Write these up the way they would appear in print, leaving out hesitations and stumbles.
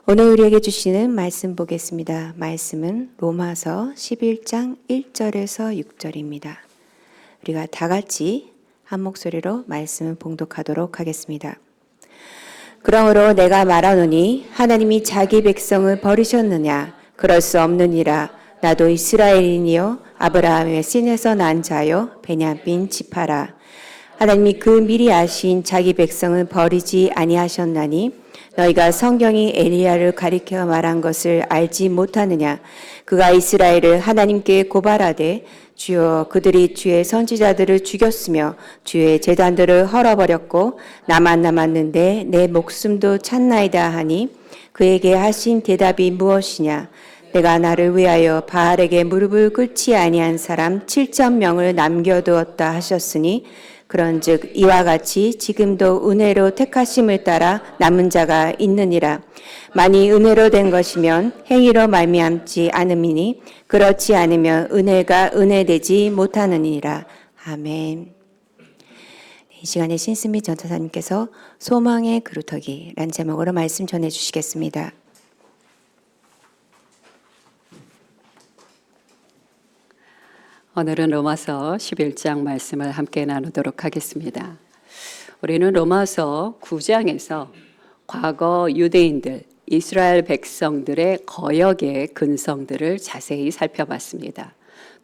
오늘 우리에게 주시는 말씀 보겠습니다. 말씀은 로마서 11장 1절에서 6절입니다. 우리가 다 같이 한 목소리로 말씀을 봉독하도록 하겠습니다. 그러므로 내가 말하노니 하나님이 자기 백성을 버리셨느냐? 그럴 수 없느니라. 나도 이스라엘인이요 아브라함의 씨에서 난 자요 베냐민 지파라. 하나님이 그 미리 아신 자기 백성을 버리지 아니하셨나니 너희가 성경이 엘리야를 가리켜 말한 것을 알지 못하느냐? 그가 이스라엘을 하나님께 고발하되 주여 그들이 주의 선지자들을 죽였으며 주의 제단들을 헐어버렸고 나만 남았는데 내 목숨도 찾나이다 하니 그에게 하신 대답이 무엇이냐? 내가 나를 위하여 바알에게 무릎을 꿇지 아니한 사람 7,000명을 남겨두었다 하셨으니 그런즉 이와 같이 지금도 은혜로 택하심을 따라 남은 자가 있느니라. 만일 은혜로 된 것이면 행위로 말미암지 않음이니 그렇지 않으면 은혜가 은혜되지 못하느니라. 아멘. 이 시간에 신스미 전도사님께서 소망의 그루터기란 제목으로 말씀 전해주시겠습니다. 오늘은 로마서 11장 말씀을 함께 나누도록 하겠습니다. 우리는 로마서 9장에서 과거 유대인들, 이스라엘 백성들의 거역의 근성들을 자세히 살펴봤습니다.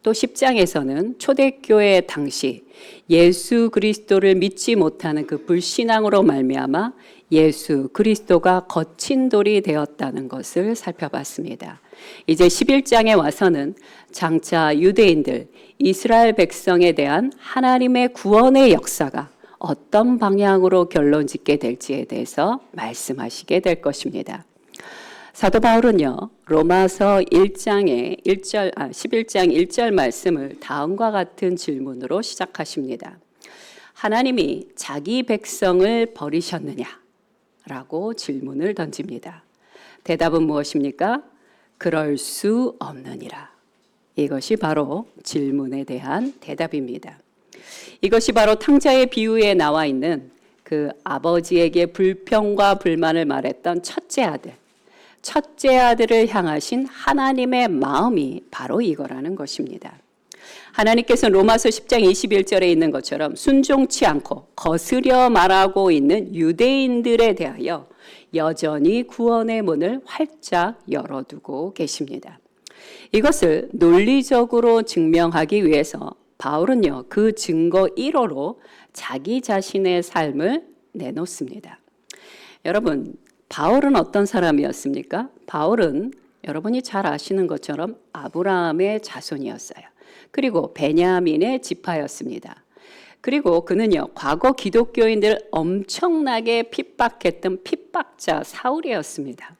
또 10장에서는 초대교회 당시 예수 그리스도를 믿지 못하는 그 불신앙으로 말미암아 예수 그리스도가 거친 돌이 되었다는 것을 살펴봤습니다. 이제 11장에 와서는 장차 유대인들, 이스라엘 백성에 대한 하나님의 구원의 역사가 어떤 방향으로 결론짓게 될지에 대해서 말씀하시게 될 것입니다. 사도 바울은요, 로마서 11장 1절 말씀을 다음과 같은 질문으로 시작하십니다. 하나님이 자기 백성을 버리셨느냐? 라고 질문을 던집니다. 대답은 무엇입니까? 그럴 수 없느니라. 이것이 바로 질문에 대한 대답입니다. 이것이 바로 탕자의 비유에 나와 있는 그 아버지에게 불평과 불만을 말했던 첫째 아들을 향하신 하나님의 마음이 바로 이거라는 것입니다. 하나님께서 로마서 10장 21절에 있는 것처럼 순종치 않고 거스려 말하고 있는 유대인들에 대하여 여전히 구원의 문을 활짝 열어두고 계십니다. 이것을 논리적으로 증명하기 위해서 바울은요, 그 증거 1호로 자기 자신의 삶을 내놓습니다. 여러분, 바울은 어떤 사람이었습니까? 바울은 여러분이 잘 아시는 것처럼 아브라함의 자손이었어요. 그리고 베냐민의 지파였습니다. 그리고 그는요, 과거 기독교인들 엄청나게 핍박했던 핍박자 사울이었습니다.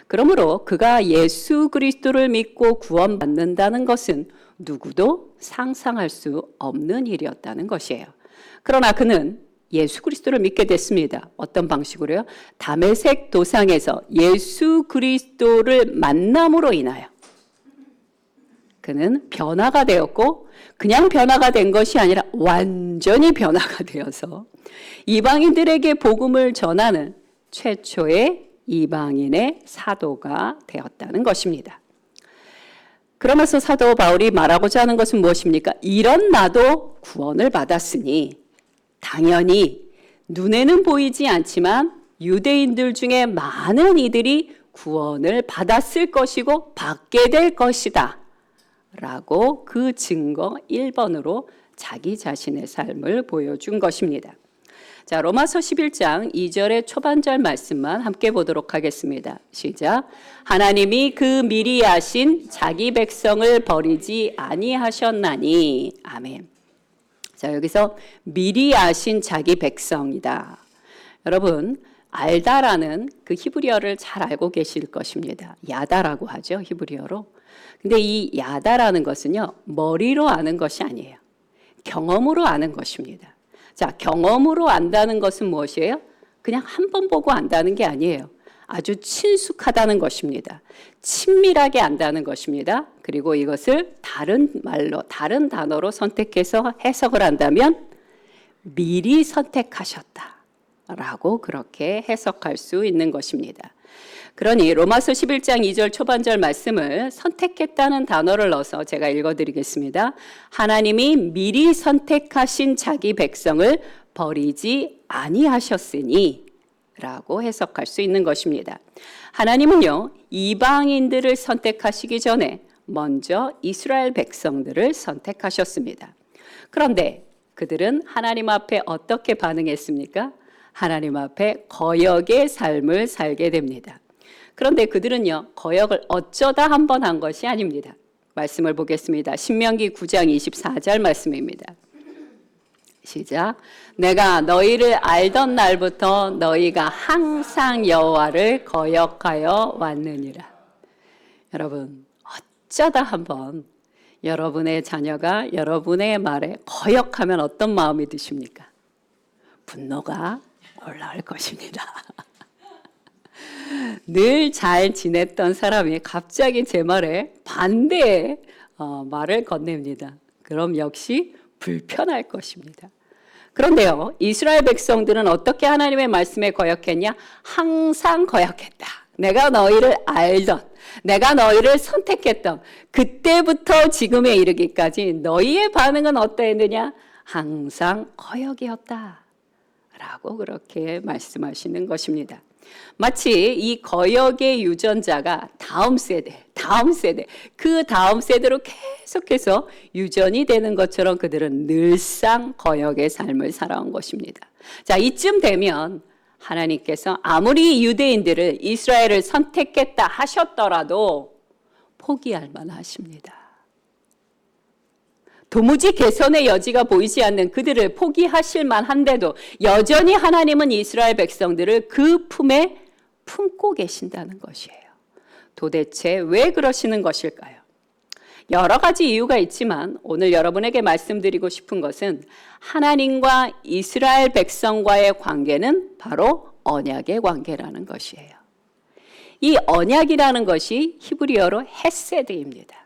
그러므로 그가 예수 그리스도를 믿고 구원받는다는 것은 누구도 상상할 수 없는 일이었다는 것이에요. 그러나 그는 예수 그리스도를 믿게 됐습니다. 어떤 방식으로요? 다메섹 도상에서 예수 그리스도를 만남으로 인하여 그는 변화가 되었고, 그냥 변화가 된 것이 아니라 완전히 변화가 되어서 이방인들에게 복음을 전하는 최초의 이방인의 사도가 되었다는 것입니다. 그러면서 사도 바울이 말하고자 하는 것은 무엇입니까? 이런 나도 구원을 받았으니 당연히 눈에는 보이지 않지만 유대인들 중에 많은 이들이 구원을 받았을 것이고 받게 될 것이다 라고 그 증거 1번으로 자기 자신의 삶을 보여준 것입니다. 자, 로마서 11장 2절의 초반절 말씀만 함께 보도록 하겠습니다. 시작. 하나님이 그 미리 아신 자기 백성을 버리지 아니하셨나니. 아멘. 자, 여기서 미리 아신 자기 백성이다. 여러분, 알다라는 그 히브리어를 잘 알고 계실 것입니다. 야다라고 하죠, 히브리어로. 근데 이 야다라는 것은요, 머리로 아는 것이 아니에요. 경험으로 아는 것입니다. 자, 경험으로 안다는 것은 무엇이에요? 그냥 한 번 보고 안다는 게 아니에요. 아주 친숙하다는 것입니다. 친밀하게 안다는 것입니다. 그리고 이것을 다른 말로, 다른 단어로 선택해서 해석을 한다면 미리 선택하셨다라고 그렇게 해석할 수 있는 것입니다. 그러니 로마서 11장 2절 초반절 말씀을 선택했다는 단어를 넣어서 제가 읽어드리겠습니다. 하나님이 미리 선택하신 자기 백성을 버리지 아니하셨으니 라고 해석할 수 있는 것입니다. 하나님은요, 이방인들을 선택하시기 전에 먼저 이스라엘 백성들을 선택하셨습니다. 그런데 그들은 하나님 앞에 어떻게 반응했습니까? 하나님 앞에 거역의 삶을 살게 됩니다. 그런데 그들은요, 거역을 어쩌다 한 번 한 것이 아닙니다. 말씀을 보겠습니다. 신명기 9장 24절 말씀입니다. 시작. 내가 너희를 알던 날부터 너희가 항상 여호와를 거역하여 왔느니라. 여러분, 어쩌다 한번 여러분의 자녀가 여러분의 말에 거역하면 어떤 마음이 드십니까? 분노가 올라올 것입니다. 늘 잘 지냈던 사람이 갑자기 제 말에 반대의 말을 건넵니다. 그럼 역시 불편할 것입니다. 그런데요, 이스라엘 백성들은 어떻게 하나님의 말씀에 거역했냐? 항상 거역했다. 내가 너희를 알던, 내가 너희를 선택했던 그때부터 지금에 이르기까지 너희의 반응은 어떠했느냐? 항상 거역이었다. 라고 그렇게 말씀하시는 것입니다. 마치 이 거역의 유전자가 다음 세대, 그 다음 세대로 계속해서 유전이 되는 것처럼 그들은 늘상 거역의 삶을 살아온 것입니다. 자, 이쯤 되면 하나님께서 아무리 유대인들을 이스라엘을 선택했다 하셨더라도 포기할 만하십니다. 도무지 개선의 여지가 보이지 않는 그들을 포기하실 만한데도 여전히 하나님은 이스라엘 백성들을 그 품에 품고 계신다는 것이에요. 도대체 왜 그러시는 것일까요? 여러 가지 이유가 있지만 오늘 여러분에게 말씀드리고 싶은 것은 하나님과 이스라엘 백성과의 관계는 바로 언약의 관계라는 것이에요. 이 언약이라는 것이 히브리어로 헤세드입니다.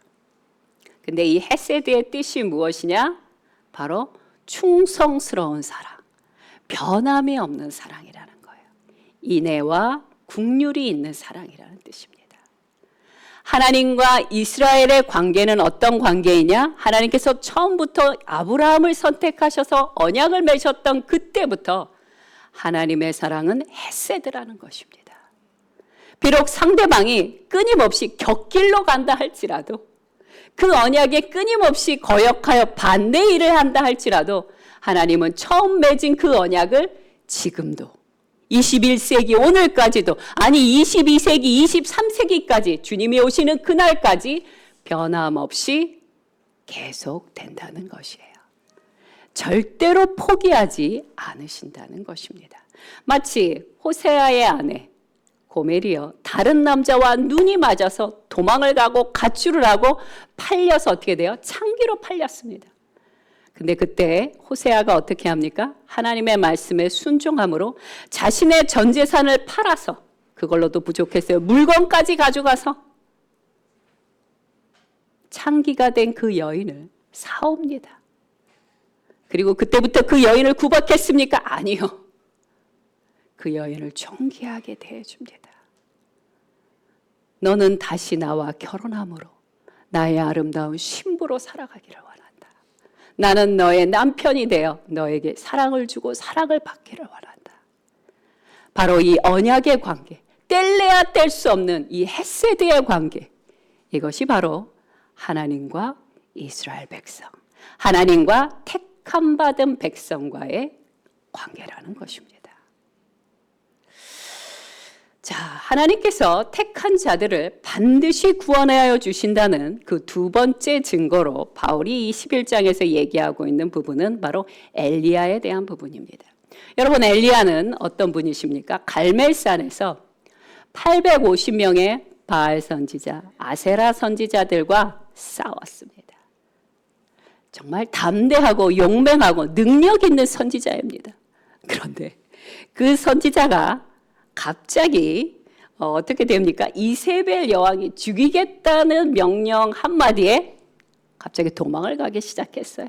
근데 이 헤세드의 뜻이 무엇이냐? 바로 충성스러운 사랑, 변함이 없는 사랑이라는 거예요. 인애와 긍휼이 있는 사랑이라는 뜻입니다. 하나님과 이스라엘의 관계는 어떤 관계이냐? 하나님께서 처음부터 아브라함을 선택하셔서 언약을 맺으셨던 그때부터 하나님의 사랑은 헤세드라는 것입니다. 비록 상대방이 끊임없이 곁길로 간다 할지라도 그 언약에 끊임없이 거역하여 반대 일을 한다 할지라도 하나님은 처음 맺은 그 언약을 지금도 21세기 오늘까지도 아니 22세기 23세기까지 주님이 오시는 그날까지 변함없이 계속된다는 것이에요. 절대로 포기하지 않으신다는 것입니다. 마치 호세아의 아내 고멜이요, 다른 남자와 눈이 맞아서 도망을 가고 가출을 하고 팔려서 어떻게 돼요? 창기로 팔렸습니다. 근데 그때 호세아가 어떻게 합니까? 하나님의 말씀에 순종함으로 자신의 전 재산을 팔아서 그걸로도 부족했어요. 물건까지 가져가서 창기가 된 그 여인을 사옵니다. 그리고 그때부터 그 여인을 구박했습니까? 아니요. 그 여인을 존귀하게 대해줍니다. 너는 다시 나와 결혼함으로 나의 아름다운 신부로 살아가기를 원한다. 나는 너의 남편이 되어 너에게 사랑을 주고 사랑을 받기를 원한다. 바로 이 언약의 관계, 뗄래야 뗄 수 없는 이 헤세드의 관계, 이것이 바로 하나님과 이스라엘 백성, 하나님과 택함 받은 백성과의 관계라는 것입니다. 자, 하나님께서 택한 자들을 반드시 구원하여 주신다는 그 두 번째 증거로 바울이 이 11장에서 얘기하고 있는 부분은 바로 엘리야에 대한 부분입니다. 여러분, 엘리야는 어떤 분이십니까? 갈멜산에서 850명의 바알 선지자, 아세라 선지자들과 싸웠습니다. 정말 담대하고 용맹하고 능력 있는 선지자입니다. 그런데 그 선지자가 갑자기 어떻게 됩니까? 이세벨 여왕이 죽이겠다는 명령 한마디에 갑자기 도망을 가기 시작했어요.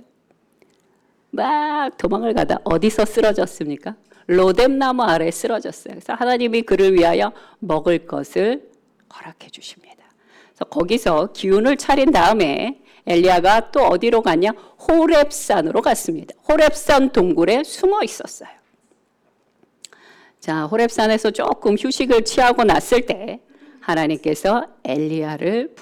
막 도망을 가다 어디서 쓰러졌습니까? 로뎀나무 아래 쓰러졌어요. 그래서 하나님이 그를 위하여 먹을 것을 허락해 주십니다. 그래서 거기서 기운을 차린 다음에 엘리야가 또 어디로 갔냐? 호렙산으로 갔습니다. 호렙산 동굴에 숨어 있었어요. 자, 호렙산에서 조금 휴식을 취하고 났을 때 하나님께서 엘리야를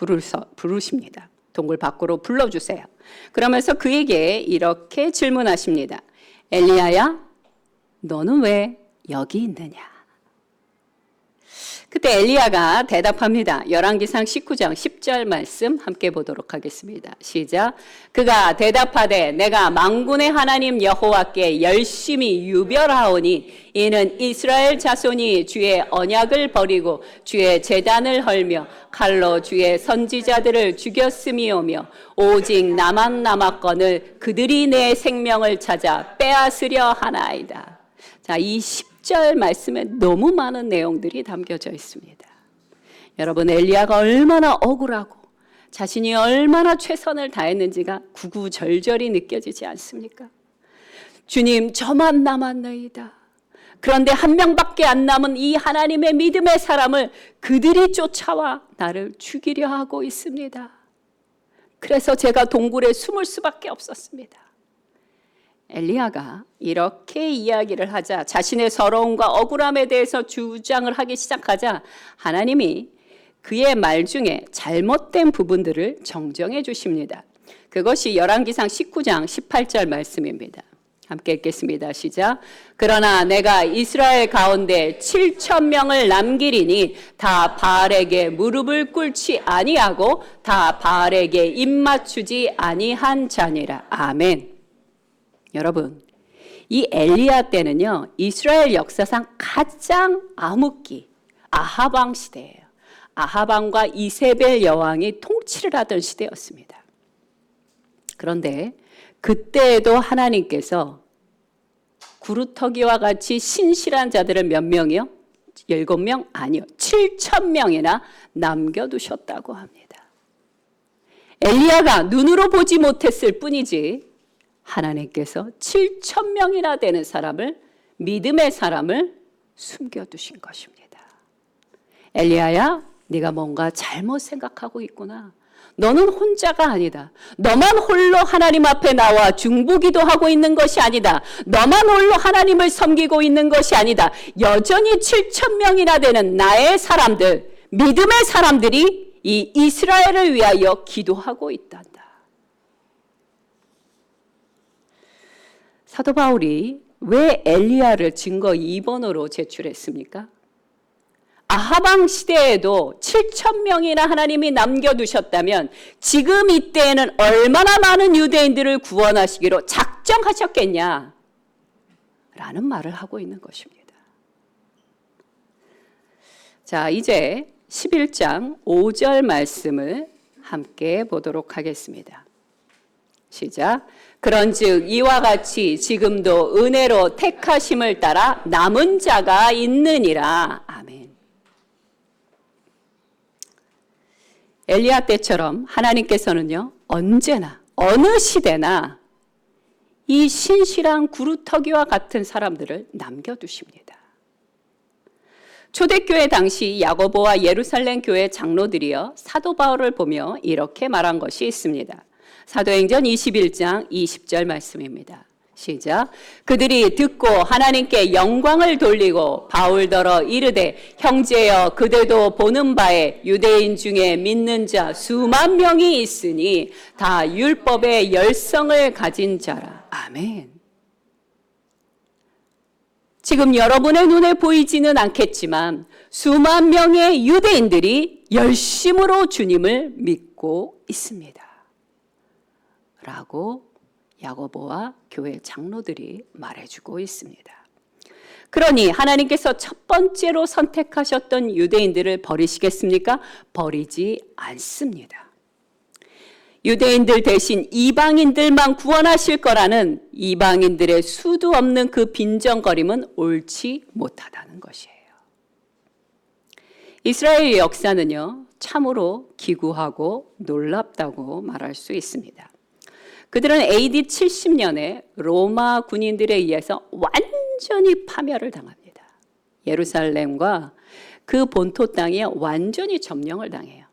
부르십니다. 동굴 밖으로 불러주세요. 그러면서 그에게 이렇게 질문하십니다. 엘리야야, 너는 왜 여기 있느냐? 그때 엘리야가 대답합니다. 열왕기상 19장 10절 말씀 함께 보도록 하겠습니다. 시작. 그가 대답하되 내가 만군의 하나님 여호와께 열심히 유별하오니 이는 이스라엘 자손이 주의 언약을 버리고 주의 제단을 헐며 칼로 주의 선지자들을 죽였음이오며 오직 나만 남았거늘 그들이 내 생명을 찾아 빼앗으려 하나이다. 자, 이 10절 말씀에 너무 많은 내용들이 담겨져 있습니다. 여러분, 엘리야가 얼마나 억울하고 자신이 얼마나 최선을 다했는지가 구구절절히 느껴지지 않습니까? 주님, 저만 남았나이다. 그런데 한 명밖에 안 남은 이 하나님의 믿음의 사람을 그들이 쫓아와 나를 죽이려 하고 있습니다. 그래서 제가 동굴에 숨을 수밖에 없었습니다. 엘리야가 이렇게 이야기를 하자, 자신의 서러움과 억울함에 대해서 주장을 하기 시작하자 하나님이 그의 말 중에 잘못된 부분들을 정정해 주십니다. 그것이 열왕기상 19장 18절 말씀입니다. 함께 읽겠습니다. 시작. 그러나 내가 이스라엘 가운데 7,000명을 남기리니 다 바알에게 무릎을 꿇지 아니하고 다 바알에게 입맞추지 아니한 자니라. 아멘. 여러분, 이 엘리야 때는요, 이스라엘 역사상 가장 암흑기, 아합 왕 시대예요. 아합 왕과 이세벨 여왕이 통치를 하던 시대였습니다. 그런데 그때에도 하나님께서 구루터기와 같이 신실한 자들을 몇 명이요? 7명? 아니요. 7,000명이나 남겨두셨다고 합니다. 엘리야가 눈으로 보지 못했을 뿐이지 하나님께서 7,000명이나 되는 사람을, 믿음의 사람을 숨겨두신 것입니다. 엘리야야, 네가 뭔가 잘못 생각하고 있구나. 너는 혼자가 아니다. 너만 홀로 하나님 앞에 나와 중보기도 하고 있는 것이 아니다. 너만 홀로 하나님을 섬기고 있는 것이 아니다. 여전히 7,000명이나 되는 나의 사람들, 믿음의 사람들이 이 이스라엘을 위하여 기도하고 있단다. 사도 바울이 왜 엘리야를 증거 2번으로 제출했습니까? 아합 왕 시대에도 7,000명이나 하나님이 남겨두셨다면 지금 이때에는 얼마나 많은 유대인들을 구원하시기로 작정하셨겠냐? 라는 말을 하고 있는 것입니다. 자, 이제 11장 5절 말씀을 함께 보도록 하겠습니다. 시작. 그런즉 이와 같이 지금도 은혜로 택하심을 따라 남은 자가 있느니라. 아멘. 엘리야 때처럼 하나님께서는요, 언제나 어느 시대나 이 신실한 구루터기와 같은 사람들을 남겨두십니다. 초대교회 당시 야고보와 예루살렘 교회 장로들이여 사도 바울을 보며 이렇게 말한 것이 있습니다. 사도행전 21장 20절 말씀입니다. 시작. 그들이 듣고 하나님께 영광을 돌리고 바울더러 이르되 형제여 그대도 보는 바에 유대인 중에 믿는 자 수만 명이 있으니 다 율법의 열성을 가진 자라. 아멘. 지금 여러분의 눈에 보이지는 않겠지만 수만 명의 유대인들이 열심으로 주님을 믿고 있습니다. 라고 야고보와 교회 장로들이 말해주고 있습니다. 그러니 하나님께서 첫 번째로 선택하셨던 유대인들을 버리시겠습니까? 버리지 않습니다. 유대인들 대신 이방인들만 구원하실 거라는 이방인들의 수도 없는 그 빈정거림은 옳지 못하다는 것이에요. 이스라엘의 역사는요, 참으로 기구하고 놀랍다고 말할 수 있습니다. 그들은 AD 70년에 로마 군인들에 의해서 완전히 파멸을 당합니다. 예루살렘과 그 본토 땅이 완전히 점령을 당해요.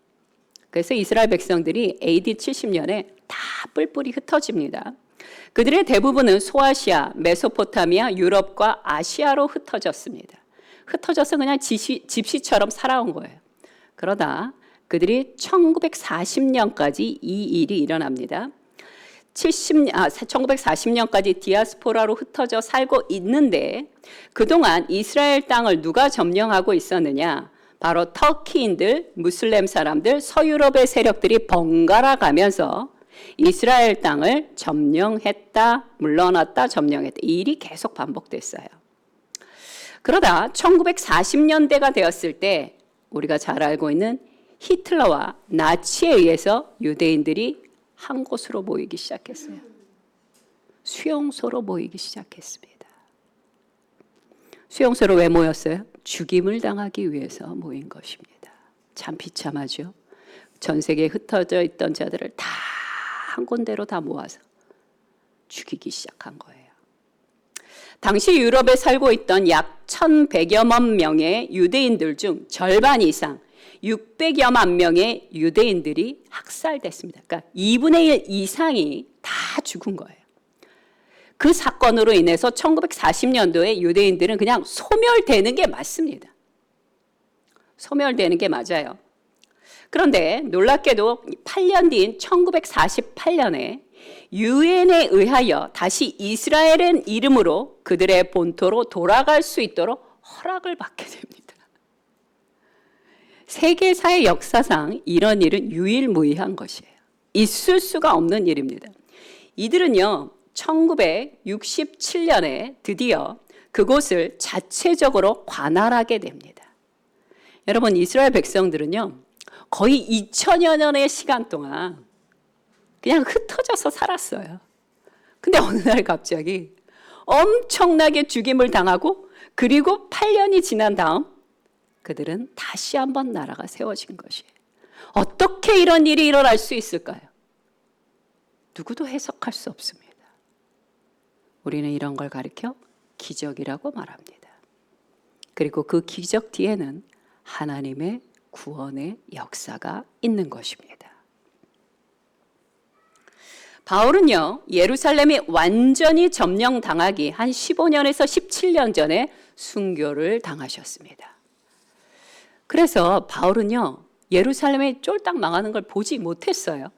그래서 이스라엘 백성들이 AD 70년에 다 뿔뿔이 흩어집니다. 그들의 대부분은 소아시아, 메소포타미아, 유럽과 아시아로 흩어졌습니다. ht어져서 그냥 집시처럼 살아온 거예요. 그러다 그들이 1940년까지 이 일이 일어납니다. 1940년까지 디아스포라로 흩어져 살고 있는데 그동안 이스라엘 땅을 누가 점령하고 있었느냐? 바로 터키인들, 무슬림 사람들, 서유럽의 세력들이 번갈아 가면서 이스라엘 땅을 점령했다, 물러났다, 점령했다. 이 일이 계속 반복됐어요. 그러다 1940년대가 되었을 때 우리가 잘 알고 있는 히틀러와 나치에 의해서 유대인들이 한 곳으로 모이기 시작했어요. 수용소로 모이기 시작했습니다. 수용소로 왜 모였어요? 죽임을 당하기 위해서 모인 것입니다. 참 비참하죠. 전 세계에 흩어져 있던 자들을 다 한 군데로 다 모아서 죽이기 시작한 거예요. 당시 유럽에 살고 있던 약 1,100여만 명의 유대인들 중 절반 이상 600여만 명의 유대인들이 학살됐습니다. 그러니까 2분의 1 이상이 다 죽은 거예요. 그 사건으로 인해서 1940년도에 유대인들은 그냥 소멸되는 게 맞습니다. 소멸되는 게 맞아요. 그런데 놀랍게도 8년 뒤인 1948년에 유엔에 의하여 다시 이스라엘의 이름으로 그들의 본토로 돌아갈 수 있도록 허락을 받게 됩니다. 세계사의 역사상 이런 일은 유일무이한 것이에요. 있을 수가 없는 일입니다. 이들은요, 1967년에 드디어 그곳을 자체적으로 관할하게 됩니다. 여러분, 이스라엘 백성들은요, 거의 2000여 년의 시간 동안 그냥 흩어져서 살았어요. 근데 어느 날 갑자기 엄청나게 죽임을 당하고 그리고 8년이 지난 다음 그들은 다시 한번 나라가 세워진 것이에요. 어떻게 이런 일이 일어날 수 있을까요? 누구도 해석할 수 없습니다. 우리는 이런 걸 가리켜 기적이라고 말합니다. 그리고 그 기적 뒤에는 하나님의 구원의 역사가 있는 것입니다. 바울은요, 예루살렘이 완전히 점령당하기 한 15년에서 17년 전에 순교를 당하셨습니다. 그래서 바울은요, 예루살렘이 쫄딱 망하는 걸 보지 못했어요.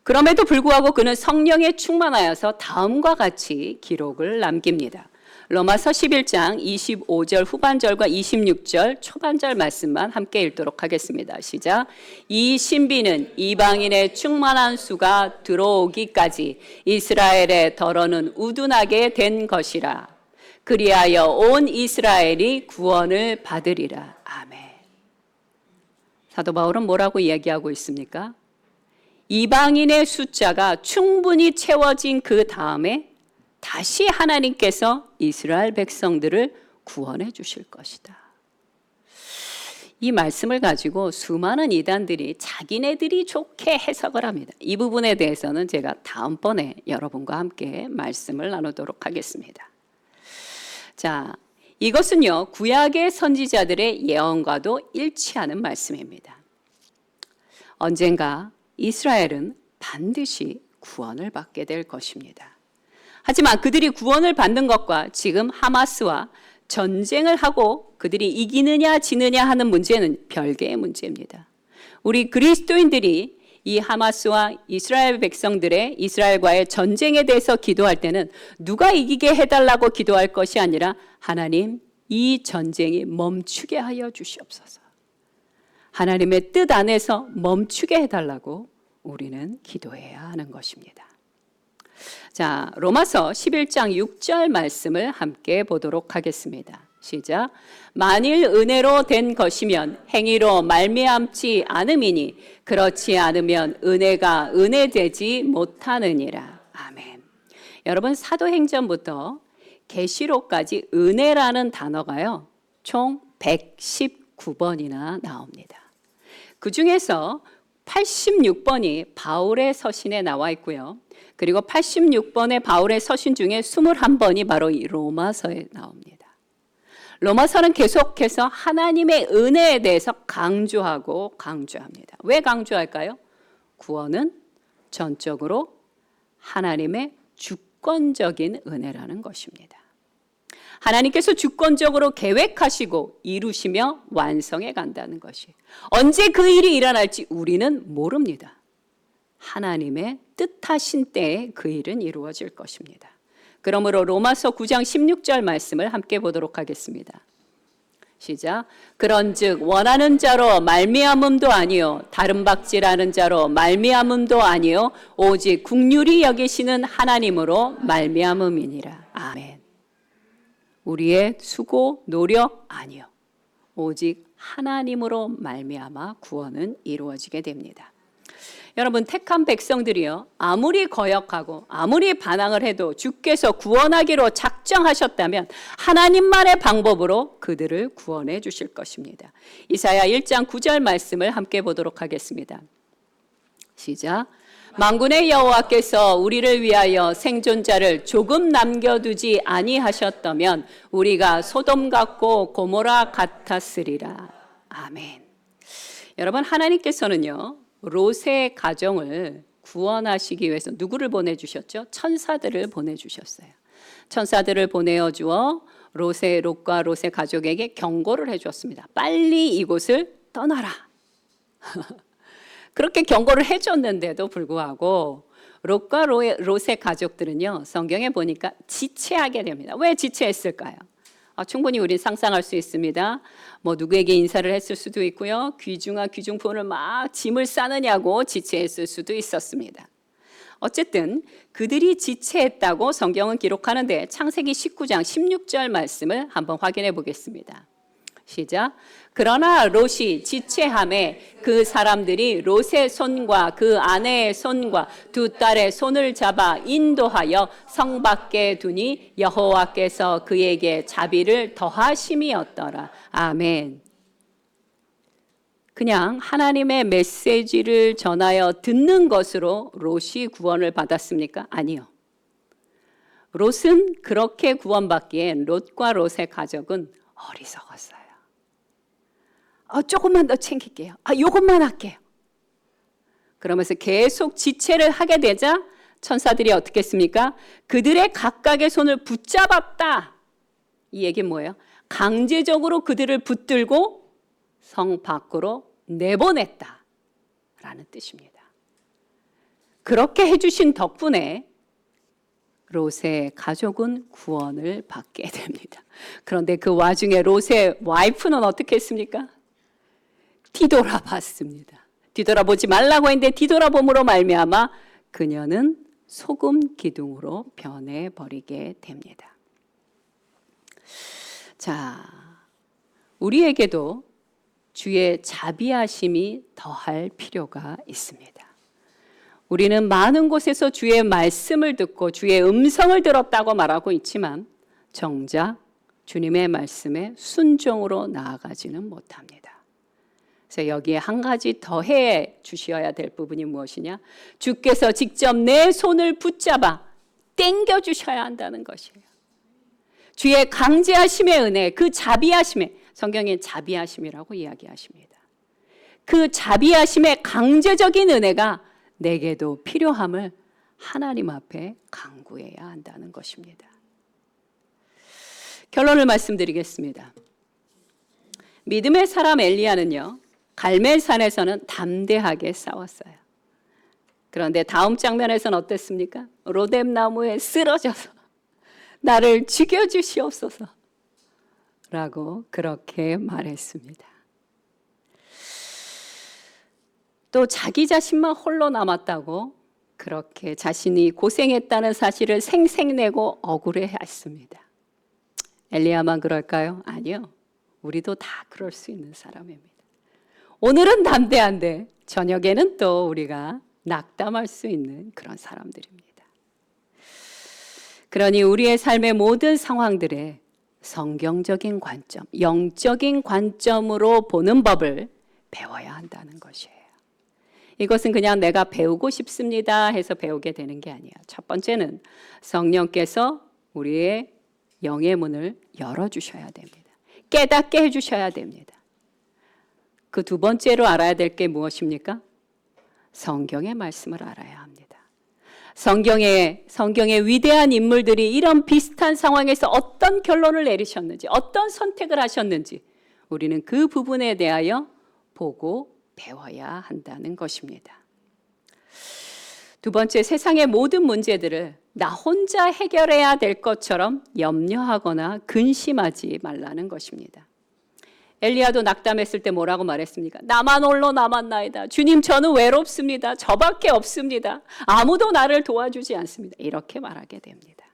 그럼에도 불구하고 그는 성령에 충만하여서 다음과 같이 기록을 남깁니다. 로마서 11장 25절 후반절과 26절 초반절 말씀만 함께 읽도록 하겠습니다. 시작. 이 신비는 이방인의 충만한 수가 들어오기까지 이스라엘의 덜어는 우둔하게 된 것이라. 그리하여 온 이스라엘이 구원을 받으리라. 아멘. 사도 바울은 뭐라고 이야기하고 있습니까? 이방인의 숫자가 충분히 채워진 그 다음에 다시 하나님께서 이스라엘 백성들을 구원해 주실 것이다. 이 말씀을 가지고 수많은 이단들이 자기네들이 좋게 해석을 합니다. 이 부분에 대해서는 제가 다음번에 여러분과 함께 말씀을 나누도록 하겠습니다. 자, 이것은요, 구약의 선지자들의 예언과도 일치하는 말씀입니다. 언젠가 이스라엘은 반드시 구원을 받게 될 것입니다. 하지만 그들이 구원을 받는 것과 지금 하마스와 전쟁을 하고 그들이 이기느냐 지느냐 하는 문제는 별개의 문제입니다. 우리 그리스도인들이 이 하마스와 이스라엘 백성들의 이스라엘과의 전쟁에 대해서 기도할 때는 누가 이기게 해달라고 기도할 것이 아니라 하나님, 이 전쟁이 멈추게 하여 주시옵소서. 하나님의 뜻 안에서 멈추게 해달라고 우리는 기도해야 하는 것입니다. 자, 로마서 11장 6절 말씀을 함께 보도록 하겠습니다. 시작. 만일 은혜로 된 것이면 행위로 말미암지 않음이니 그렇지 않으면 은혜가 은혜되지 못하느니라. 아멘. 여러분, 사도행전부터 계시록까지 은혜라는 단어가요, 총 119번이나 나옵니다. 그 중에서 86번이 바울의 서신에 나와 있고요. 그리고 86번의 바울의 서신 중에 21번이 바로 이 로마서에 나옵니다. 로마서는 계속해서 하나님의 은혜에 대해서 강조하고 강조합니다. 왜 강조할까요? 구원은 전적으로 하나님의 주권적인 은혜라는 것입니다. 하나님께서 주권적으로 계획하시고 이루시며 완성해 간다는 것이, 언제 그 일이 일어날지 우리는 모릅니다. 하나님의 뜻하신 때에 그 일은 이루어질 것입니다. 그러므로 로마서 9장 16절 말씀을 함께 보도록 하겠습니다. 시작. 그런즉 원하는 자로 말미암음도 아니요 다른 박질하는 자로 말미암음도 아니요 오직 긍휼히 여기시는 하나님으로 말미암음이니라. 아멘. 우리의 수고 노력 아니요 오직 하나님으로 말미암아 구원은 이루어지게 됩니다. 여러분, 택한 백성들이요, 아무리 거역하고 아무리 반항을 해도 주께서 구원하기로 작정하셨다면 하나님만의 방법으로 그들을 구원해 주실 것입니다. 이사야 1장 9절 말씀을 함께 보도록 하겠습니다. 시작. 만군의 여호와께서 우리를 위하여 생존자를 조금 남겨두지 아니하셨다면 우리가 소돔 같고 고모라 같았으리라. 아멘. 여러분, 하나님께서는요, 롯의 가정을 구원하시기 위해서 누구를 보내주셨죠? 천사들을 보내주셨어요. 천사들을 보내어주어 롯과 롯의 가족에게 경고를 해주었습니다. 빨리 이곳을 떠나라. 그렇게 경고를 해줬는데도 불구하고 롯과 롯의 가족들은요, 성경에 보니까 지체하게 됩니다. 왜 지체했을까요? 충분히 우리는 상상할 수 있습니다. 누구에게 인사를 했을 수도 있고요. 귀중한 귀중품을 막 짐을 싸느냐고 지체했을 수도 있었습니다. 어쨌든 그들이 지체했다고 성경은 기록하는데 창세기 19장 16절 말씀을 한번 확인해 보겠습니다. 시작. 그러나 롯이 지체함에 그 사람들이 롯의 손과 그 아내의 손과 두 딸의 손을 잡아 인도하여 성 밖에 두니 여호와께서 그에게 자비를 더하심이었더라. 아멘. 그냥 하나님의 메시지를 전하여 듣는 것으로 롯이 구원을 받았습니까? 아니요. 롯은 그렇게 구원받기엔 롯과 롯의 가족은 어리석었어요. 조금만 더 챙길게요. 요것만 할게요. 그러면서 계속 지체를 하게 되자 천사들이 어떻게 했습니까? 그들의 각각의 손을 붙잡았다. 이 얘기는 뭐예요? 강제적으로 그들을 붙들고 성 밖으로 내보냈다 라는 뜻입니다. 그렇게 해주신 덕분에 롯의 가족은 구원을 받게 됩니다. 그런데 그 와중에 롯의 와이프는 어떻게 했습니까? 뒤돌아봤습니다. 뒤돌아보지 말라고 했는데 뒤돌아봄으로 말미암아 그녀는 소금 기둥으로 변해버리게 됩니다. 자, 우리에게도 주의 자비하심이 더할 필요가 있습니다. 우리는 많은 곳에서 주의 말씀을 듣고 주의 음성을 들었다고 말하고 있지만 정작 주님의 말씀에 순종으로 나아가지는 못합니다. 그래서 여기에 한 가지 더해 주셔야 될 부분이 무엇이냐? 주께서 직접 내 손을 붙잡아 땡겨 주셔야 한다는 것이에요. 주의 강제하심의 은혜, 그 자비하심에, 성경에 자비하심이라고 이야기하십니다. 그 자비하심의 강제적인 은혜가 내게도 필요함을 하나님 앞에 간구해야 한다는 것입니다. 결론을 말씀드리겠습니다. 믿음의 사람 엘리야는요, 갈멜산에서는 담대하게 싸웠어요. 그런데 다음 장면에서는 어땠습니까? 로뎀 나무에 쓰러져서 나를 죽여주시옵소서 라고 그렇게 말했습니다. 또 자기 자신만 홀로 남았다고 그렇게 자신이 고생했다는 사실을 생색내고 억울해했습니다. 엘리야만 그럴까요? 아니요. 우리도 다 그럴 수 있는 사람입니다. 오늘은 담대한데 저녁에는 또 우리가 낙담할 수 있는 그런 사람들입니다. 그러니 우리의 삶의 모든 상황들에 성경적인 관점, 영적인 관점으로 보는 법을 배워야 한다는 것이에요. 이것은 그냥 내가 배우고 싶습니다 해서 배우게 되는 게 아니야. 첫 번째는 성령께서 우리의 영의 문을 열어주셔야 됩니다. 깨닫게 해주셔야 됩니다. 그 두 번째로 알아야 될 게 무엇입니까? 성경의 말씀을 알아야 합니다. 성경의 위대한 인물들이 이런 비슷한 상황에서 어떤 결론을 내리셨는지, 어떤 선택을 하셨는지 우리는 그 부분에 대하여 보고 배워야 한다는 것입니다. 두 번째, 세상의 모든 문제들을 나 혼자 해결해야 될 것처럼 염려하거나 근심하지 말라는 것입니다. 엘리야도 낙담했을 때 뭐라고 말했습니까? 나만 홀로 남았나이다. 주님, 저는 외롭습니다. 저밖에 없습니다. 아무도 나를 도와주지 않습니다. 이렇게 말하게 됩니다.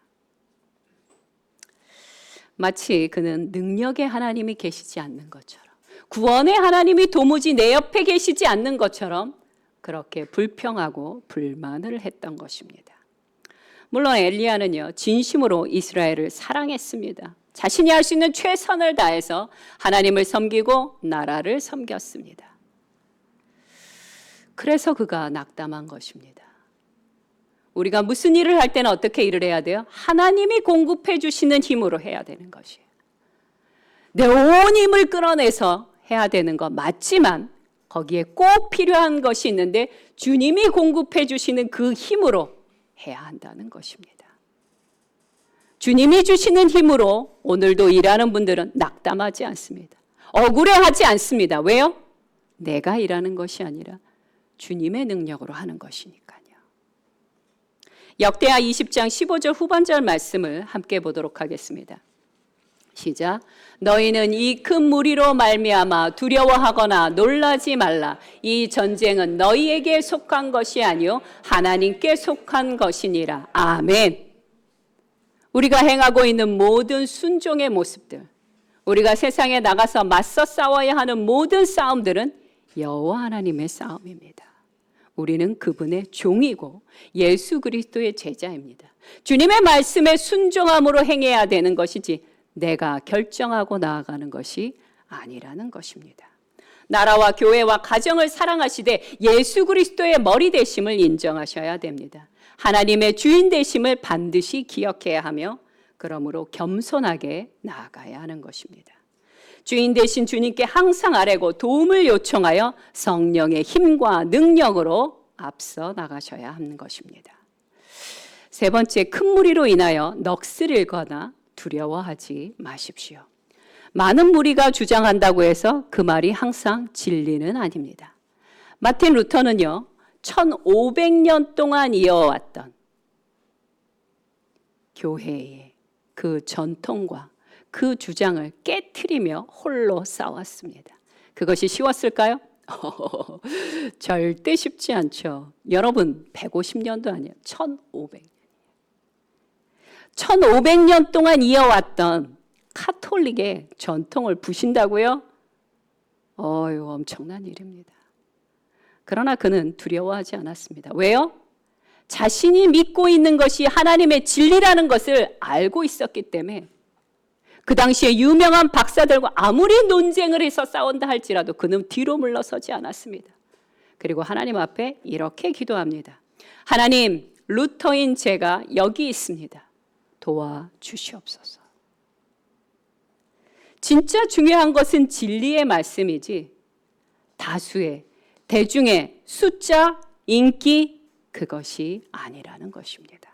마치 그는 능력의 하나님이 계시지 않는 것처럼, 구원의 하나님이 도무지 내 옆에 계시지 않는 것처럼 그렇게 불평하고 불만을 했던 것입니다. 물론 엘리야는요, 진심으로 이스라엘을 사랑했습니다. 자신이 할 수 있는 최선을 다해서 하나님을 섬기고 나라를 섬겼습니다. 그래서 그가 낙담한 것입니다. 우리가 무슨 일을 할 때는 어떻게 일을 해야 돼요? 하나님이 공급해 주시는 힘으로 해야 되는 것이에요. 내 온 힘을 끌어내서 해야 되는 거 맞지만 거기에 꼭 필요한 것이 있는데 주님이 공급해 주시는 그 힘으로 해야 한다는 것입니다. 주님이 주시는 힘으로 오늘도 일하는 분들은 낙담하지 않습니다. 억울해하지 않습니다. 왜요? 내가 일하는 것이 아니라 주님의 능력으로 하는 것이니까요. 역대하 20장 15절 후반절 말씀을 함께 보도록 하겠습니다. 시작. 너희는 이 큰 무리로 말미암아 두려워하거나 놀라지 말라. 이 전쟁은 너희에게 속한 것이 아니요 하나님께 속한 것이니라. 아멘. 우리가 행하고 있는 모든 순종의 모습들, 우리가 세상에 나가서 맞서 싸워야 하는 모든 싸움들은 여호와 하나님의 싸움입니다. 우리는 그분의 종이고 예수 그리스도의 제자입니다. 주님의 말씀에 순종함으로 행해야 되는 것이지 내가 결정하고 나아가는 것이 아니라는 것입니다. 나라와 교회와 가정을 사랑하시되 예수 그리스도의 머리 되심을 인정하셔야 됩니다. 하나님의 주인 되심을 반드시 기억해야 하며 그러므로 겸손하게 나아가야 하는 것입니다. 주인 되신 주님께 항상 아뢰고 도움을 요청하여 성령의 힘과 능력으로 앞서 나가셔야 하는 것입니다. 세 번째, 큰 무리로 인하여 넋을 잃거나 두려워하지 마십시오. 많은 무리가 주장한다고 해서 그 말이 항상 진리는 아닙니다. 마틴 루터는요, 1500년 동안 이어왔던 교회의 그 전통과 그 주장을 깨트리며 홀로 싸웠습니다. 그것이 쉬웠을까요? 절대 쉽지 않죠. 여러분, 150년도 아니에요. 1500년. 1500년 동안 이어왔던 카톨릭의 전통을 부신다고요? 엄청난 일입니다. 그러나 그는 두려워하지 않았습니다. 왜요? 자신이 믿고 있는 것이 하나님의 진리라는 것을 알고 있었기 때문에 그 당시에 유명한 박사들과 아무리 논쟁을 해서 싸운다 할지라도 그는 뒤로 물러서지 않았습니다. 그리고 하나님 앞에 이렇게 기도합니다. 하나님, 루터인 제가 여기 있습니다. 도와주시옵소서. 진짜 중요한 것은 진리의 말씀이지 다수의 대중의 숫자, 인기, 그것이 아니라는 것입니다.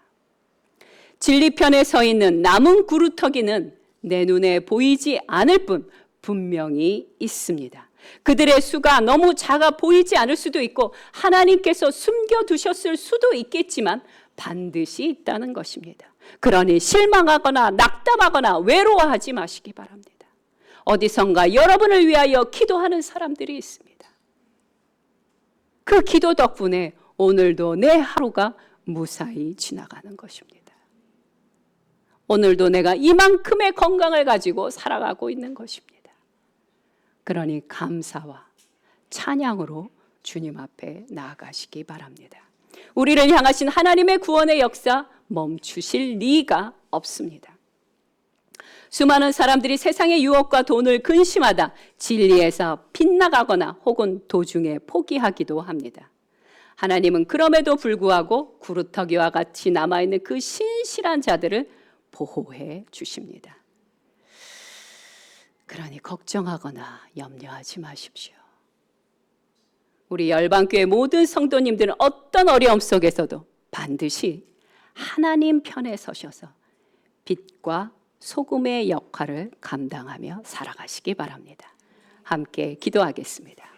진리편에 서 있는 남은 구루터기는 내 눈에 보이지 않을 뿐 분명히 있습니다. 그들의 수가 너무 작아 보이지 않을 수도 있고 하나님께서 숨겨두셨을 수도 있겠지만 반드시 있다는 것입니다. 그러니 실망하거나 낙담하거나 외로워하지 마시기 바랍니다. 어디선가 여러분을 위하여 기도하는 사람들이 있습니다. 그 기도 덕분에 오늘도 내 하루가 무사히 지나가는 것입니다. 오늘도 내가 이만큼의 건강을 가지고 살아가고 있는 것입니다. 그러니 감사와 찬양으로 주님 앞에 나아가시기 바랍니다. 우리를 향하신 하나님의 구원의 역사 멈추실 리가 없습니다. 수많은 사람들이 세상의 유혹과 돈을 근심하다 진리에서 빗나가거나 혹은 도중에 포기하기도 합니다. 하나님은 그럼에도 불구하고 구루터기와 같이 남아있는 그 신실한 자들을 보호해 주십니다. 그러니 걱정하거나 염려하지 마십시오. 우리 열방교회 모든 성도님들은 어떤 어려움 속에서도 반드시 하나님 편에 서셔서 빛과 소금의 역할을 감당하며 살아가시기 바랍니다. 함께 기도하겠습니다.